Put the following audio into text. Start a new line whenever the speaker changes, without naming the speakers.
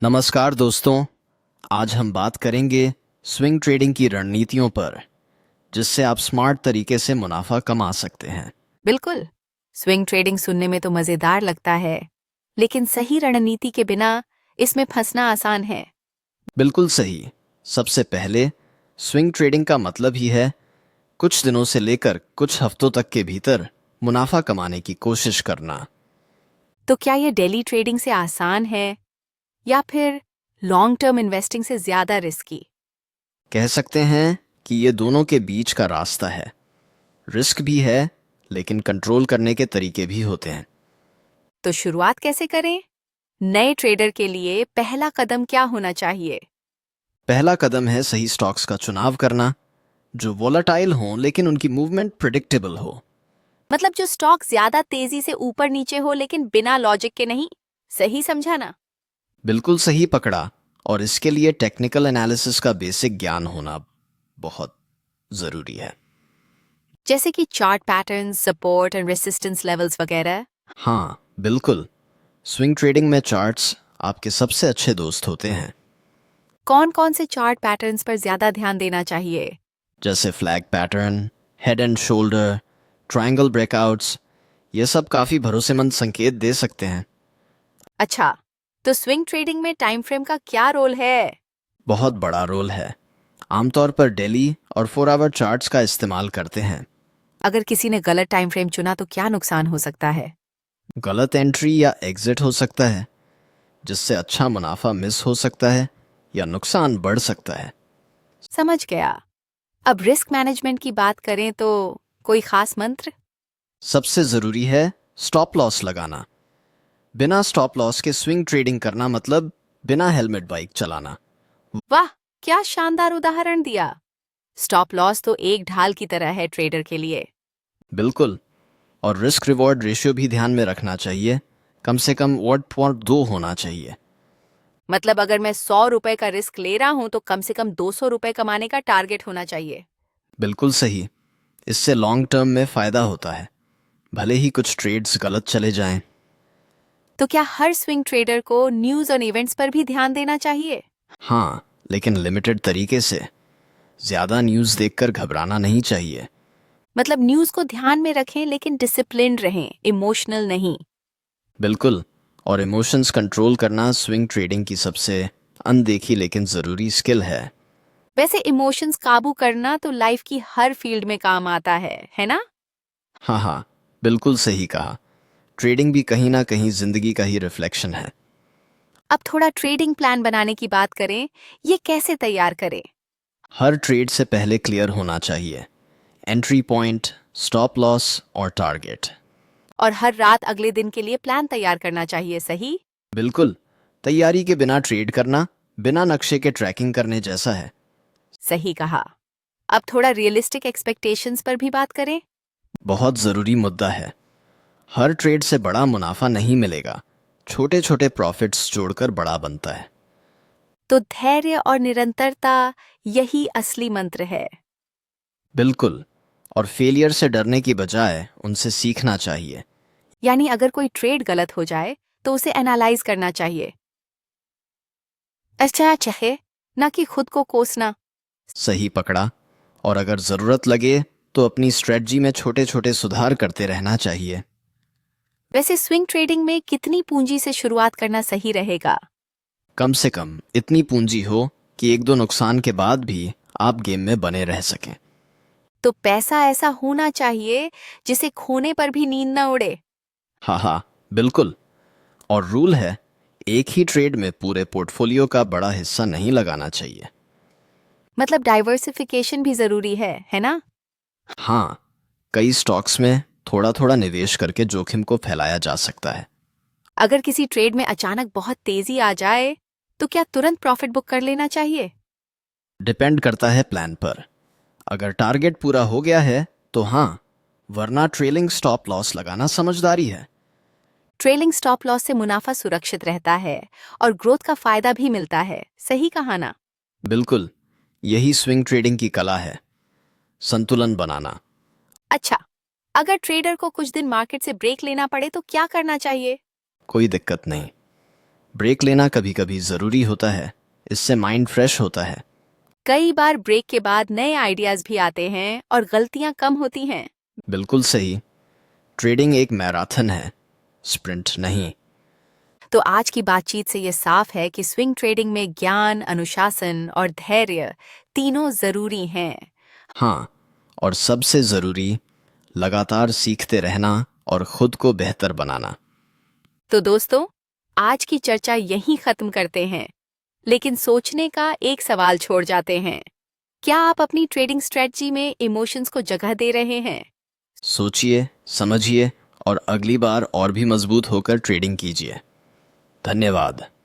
नमस्कार दोस्तों। आज हम बात करेंगे स्विंग ट्रेडिंग की रणनीतियों पर, जिससे आप स्मार्ट तरीके से मुनाफा कमा सकते हैं।
बिल्कुल। स्विंग ट्रेडिंग सुनने में तो मजेदार लगता है, लेकिन सही रणनीति के बिना इसमें फंसना आसान है।
बिल्कुल सही। सबसे पहले, स्विंग ट्रेडिंग का मतलब ही है कुछ दिनों से लेकर कुछ हफ्तों तक के भीतर मुनाफा कमाने की कोशिश करना।
तो क्या ये डेली ट्रेडिंग से आसान है या फिर लॉन्ग टर्म इन्वेस्टिंग से ज्यादा रिस्की?
कह सकते हैं कि ये दोनों के बीच का रास्ता है। रिस्क भी है, लेकिन कंट्रोल करने के तरीके भी होते हैं।
तो शुरुआत कैसे करें? नए ट्रेडर के लिए पहला कदम क्या होना चाहिए?
पहला कदम है सही स्टॉक्स का चुनाव करना, जो वोलाटाइल हों लेकिन उनकी मूवमेंट प्रिडिक्टेबल हो।
मतलब जो स्टॉक ज्यादा तेजी से ऊपर नीचे हो लेकिन बिना लॉजिक के नहीं। सही समझा ना?
बिल्कुल सही पकड़ा। और इसके लिए टेक्निकल एनालिसिस का बेसिक ज्ञान होना बहुत ज़रूरी है।
जैसे कि chart patterns, support and resistance levels वगैरह।
हाँ, बिल्कुल। स्विंग ट्रेडिंग में चार्ट्स आपके सबसे अच्छे दोस्त होते हैं।
कौन कौन से चार्ट पैटर्न्स पर ज्यादा ध्यान देना चाहिए?
जैसे flag pattern, head and shoulder, triangle breakouts, ये सब काफ़ी भरोसेमंद संकेत दे सकते हैं।
अच्छा, तो स्विंग ट्रेडिंग में टाइम फ्रेम का क्या रोल है?
बहुत बड़ा रोल है। आमतौर पर डेली और 4 आवर चार्ट्स का इस्तेमाल करते हैं।
अगर किसी ने गलत टाइम फ्रेम चुना तो क्या नुकसान हो सकता है?
गलत एंट्री या एग्जिट हो सकता है, जिससे अच्छा मुनाफा मिस हो सकता है या नुकसान बढ़ सकता है।
समझ गया। अब रिस्क मैनेजमेंट की बात करें तो कोई खास मंत्र?
सबसे ज़रूरी है स्टॉप लॉस लगाना। बिना स्टॉप लॉस के स्विंग ट्रेडिंग करना मतलब बिना हेलमेट बाइक चलाना।
वाह, क्या शानदार उदाहरण दिया। स्टॉप लॉस तो एक ढाल की तरह है ट्रेडर के लिए।
बिल्कुल। और रिस्क रिवॉर्ड रेशियो भी ध्यान में रखना चाहिए। कम से कम 1.2 होना चाहिए।
मतलब अगर मैं 100 रुपए का रिस्क ले रहा हूं तो कम से कम 200 रुपए कमाने का टारगेट होना चाहिए।
बिल्कुल सही। इससे लॉन्ग टर्म में फ़ायदा होता है, भले ही कुछ ट्रेड्स गलत चले जाएं।
तो क्या हर स्विंग ट्रेडर को न्यूज़ और इवेंट्स पर भी ध्यान देना चाहिए?
हाँ, लेकिन लिमिटेड तरीके से। ज़्यादा न्यूज़ देखकर घबराना नहीं चाहिए।
मतलब न्यूज़ को ध्यान में रखें लेकिन डिसिप्लिन्ड रहें, इमोशनल नहीं।
बिल्कुल। और इमोशंस कंट्रोल करना स्विंग ट्रेडिंग की सबसे अनदेखी लेकिन ज़रूरी स्किल है।
वैसे इमोशंस काबू करना तो लाइफ की हर फील्ड में काम आता है ना?
हाँ हाँ, बिल्कुल सही कहा। ट्रेडिंग भी कहीं ना कहीं ज़िंदगी का ही रिफ्लेक्शन है।
अब थोड़ा ट्रेडिंग प्लान बनाने की बात करें। ये कैसे तैयार करें?
हर ट्रेड से पहले क्लियर होना चाहिए। एंट्री पॉइंट, स्टॉप लॉस और टारगेट।
और हर रात अगले दिन के लिए प्लान तैयार करना चाहिए, सही?
बिल्कुल। तैयारी के बिना ट्रेड करना बिना नक्शे के ट्रैकिंग करने जैसा है।
सही कहा। अब थोड़ा रियलिस्टिक एक्सपेक्टेशंस पर भी बात करें।
बहुत ज़रूरी मुद्दा है। हर ट्रेड से बड़ा मुनाफा नहीं मिलेगा। छोटे छोटे प्रॉफिट्स जोड़कर बड़ा बनता है।
तो धैर्य और निरंतरता, यही असली मंत्र है।
बिल्कुल। और फेलियर से डरने की बजाय उनसे सीखना चाहिए।
यानी अगर कोई ट्रेड गलत हो जाए तो उसे एनालाइज करना चाहिए। अच्छा चाहे ना कि खुद को कोसना।
सही पकड़ा। और अगर ज़रूरत लगे तो अपनी स्ट्रेटजी में छोटे छोटे सुधार करते रहना चाहिए।
वैसे स्विंग ट्रेडिंग में कितनी पूंजी से शुरुआत करना सही रहेगा?
कम से कम इतनी पूंजी हो कि एक दो नुकसान के बाद भी आप गेम में बने रह सकें।
तो पैसा ऐसा होना चाहिए जिसे खोने पर भी नींद न उड़े।
हाँ हाँ, बिल्कुल। और रूल है, एक ही ट्रेड में पूरे पोर्टफोलियो का बड़ा हिस्सा नहीं लगाना चाहिए।
मतलब डाइवर्सिफिकेशन भी जरूरी है ना?
हाँ, कई स्टॉक्स में थोड़ा थोड़ा निवेश करके जोखिम को फैलाया जा सकता है।
अगर किसी ट्रेड में अचानक बहुत तेजी आ जाए तो क्या तुरंत प्रॉफिट बुक कर लेना चाहिए?
डिपेंड करता है प्लान पर। अगर टारगेट पूरा हो गया है तो हाँ, वरना ट्रेलिंग स्टॉप लॉस लगाना समझदारी है।
ट्रेलिंग स्टॉप लॉस से मुनाफा सुरक्षित रहता है और ग्रोथ का फायदा भी मिलता है, सही कहा ना?
बिल्कुल। यही स्विंग ट्रेडिंग की कला है, संतुलन बनाना।
अच्छा, अगर ट्रेडर को कुछ दिन मार्केट से ब्रेक लेना पड़े तो क्या करना चाहिए?
कोई दिक्कत नहीं। ब्रेक लेना कभी कभी ज़रूरी होता है, इससे माइंड फ्रेश होता है।
कई बार ब्रेक के बाद नए आइडियाज भी आते हैं और गलतियां कम होती हैं।
बिल्कुल सही। ट्रेडिंग एक मैराथन है, स्प्रिंट नहीं।
तो आज की बातचीत से ये साफ है कि स्विंग ट्रेडिंग में ज्ञान, अनुशासन और धैर्य तीनों जरूरी हैं।
हाँ, और सबसे ज़रूरी लगातार सीखते रहना और खुद को बेहतर बनाना।
तो दोस्तों, आज की चर्चा यहीं खत्म करते हैं, लेकिन सोचने का एक सवाल छोड़ जाते हैं। क्या आप अपनी ट्रेडिंग स्ट्रेटजी में इमोशंस को जगह दे रहे हैं?
सोचिए, समझिए और अगली बार और भी मजबूत होकर ट्रेडिंग कीजिए। धन्यवाद।